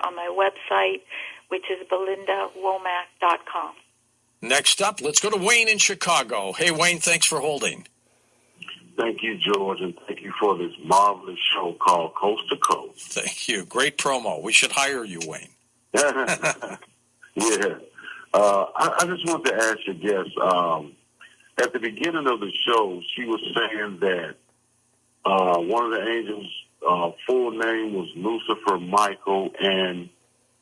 on my website, which is belindawomack.com. Next up, let's go to Wayne in Chicago. Hey, Wayne, thanks for holding. Thank you, George, and thank you for this marvelous show called Coast to Coast. Thank you. Great promo. We should hire you, Wayne. Yeah. I just want to ask your guest, at the beginning of the show, she was saying that one of the angels' full name was Lucifer Michael, and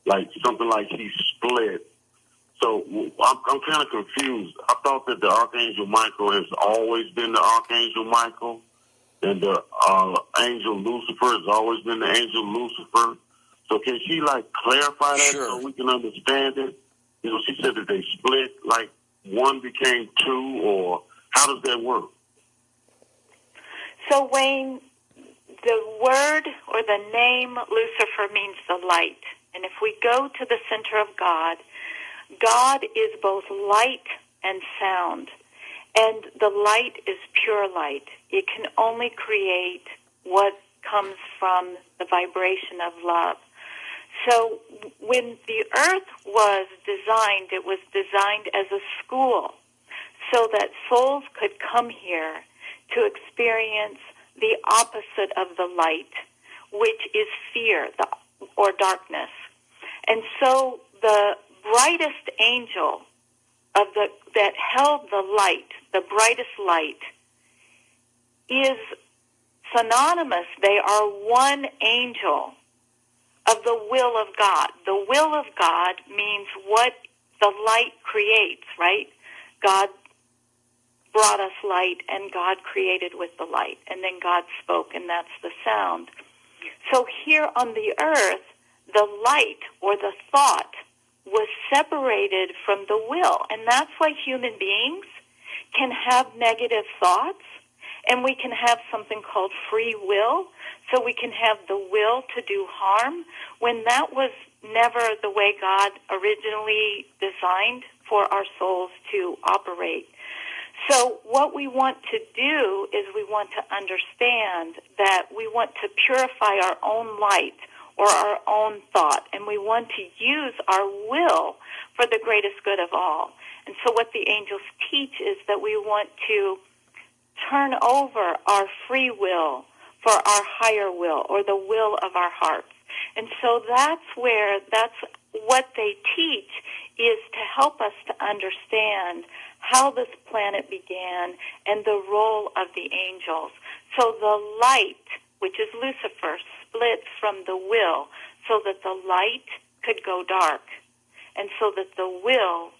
like something like he split. So I'm kind of confused. I thought that the Archangel Michael has always been the Archangel Michael, and the angel Lucifer has always been the angel Lucifer. So can she clarify that so we can understand it? You know, she said that they split, like one became two, or how does that work? So, Wayne, the word or the name Lucifer means the light. And if we go to the center of God, God is both light and sound. And the light is pure light. It can only create what comes from the vibration of love. So when the earth was designed, it was designed as a school so that souls could come here to experience the opposite of the light, which is fear or darkness. And so the brightest angel that held the light, the brightest light, is synonymous. They are one angel of the will of God. The will of God means what the light creates, right? God brought us light, and God created with the light. And then God spoke, and that's the sound. So here on the earth, the light or the thought was separated from the will. And that's why human beings can have negative thoughts, and we can have something called free will. So we can have the will to do harm when that was never the way God originally designed for our souls to operate. So what we want to do is we want to understand that we want to purify our own light or our own thought, and we want to use our will for the greatest good of all. And so what the angels teach is that we want to turn over our free will for our higher will or the will of our hearts. And so that's what they teach, is to help us to understand how this planet began and the role of the angels. So the light, which is Lucifer, split from the will so that the light could go dark and so that the will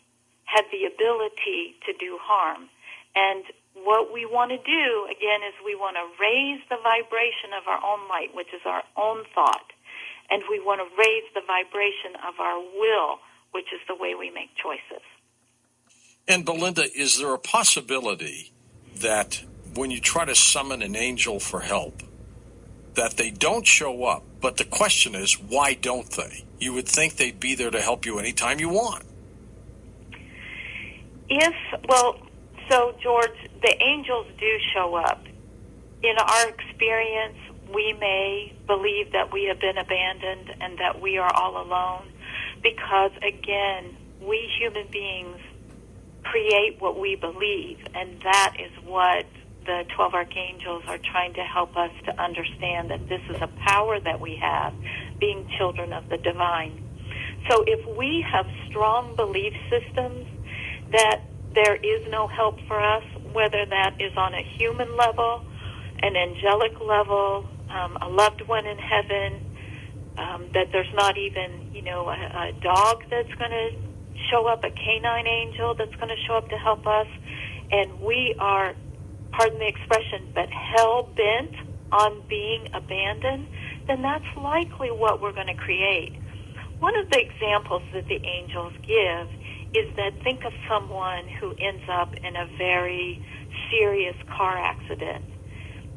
had the ability to do harm. And what we want to do, again, is we want to raise the vibration of our own light, which is our own thought. And we want to raise the vibration of our will, which is the way we make choices. And Belinda, is there a possibility that when you try to summon an angel for help, that they don't show up, but the question is, why don't they? You would think they'd be there to help you anytime you want. So, George, the angels do show up. In our experience, we may believe that we have been abandoned and that we are all alone because, again, we human beings create what we believe, and that is what the 12 archangels are trying to help us to understand, that this is a power that we have, being children of the divine. So if we have strong belief systems that there is no help for us, whether that is on a human level, an angelic level, a loved one in heaven, that there's not even, a dog that's going to show up, a canine angel that's going to show up to help us, and we are, pardon the expression, but hell-bent on being abandoned, then that's likely what we're going to create. One of the examples that the angels give is that think of someone who ends up in a very serious car accident.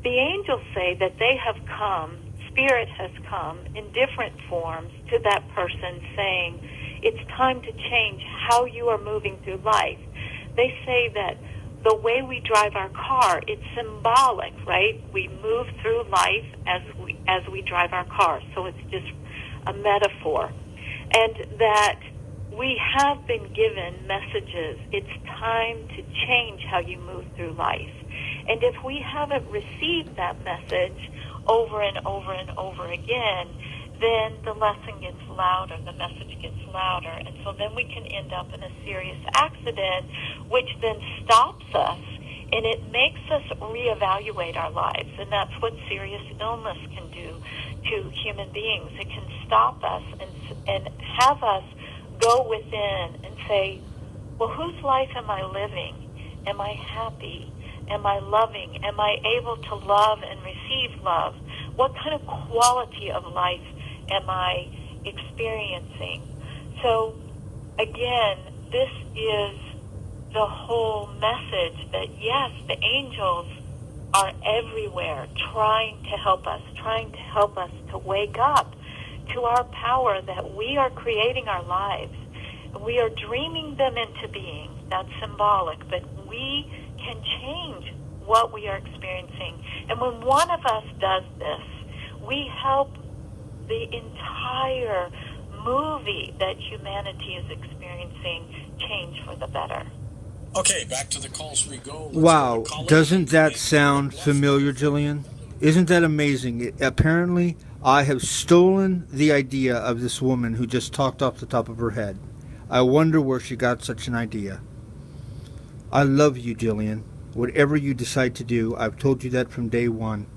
The angels say that they have come, Spirit has come in different forms to that person saying, it's time to change how you are moving through life. They say that the way we drive our car, it's symbolic, right? We move through life as we drive our car. So it's just a metaphor, and that we have been given messages. It's time to change how you move through life. And if we haven't received that message over and over and over again, then the lesson gets louder, the message gets louder, and so then we can end up in a serious accident, which then stops us, and it makes us reevaluate our lives, and that's what serious illness can do to human beings. It can stop us and have us go within and say, well, whose life am I living? Am I happy? Am I loving? Am I able to love and receive love? What kind of quality of life am I experiencing? So, again, this is the whole message that, yes, the angels are everywhere trying to help us to wake up to our power, that we are creating our lives. We are dreaming them into being. That's symbolic, but we can change what we are experiencing. And when one of us does this, we help the entire movie that humanity is experiencing change for the better. Okay, back to the calls we go. Wow, doesn't that sound familiar, Jillian? Isn't that amazing? Apparently, I have stolen the idea of this woman who just talked off the top of her head. I wonder where she got such an idea. I love you, Jillian. Whatever you decide to do, I've told you that from day one.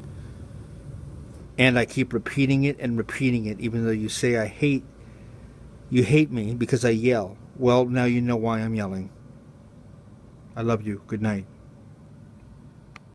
And I keep repeating it and repeating it, even though you say you hate me because I yell. Well, now you know why I'm yelling. I love you. Good night.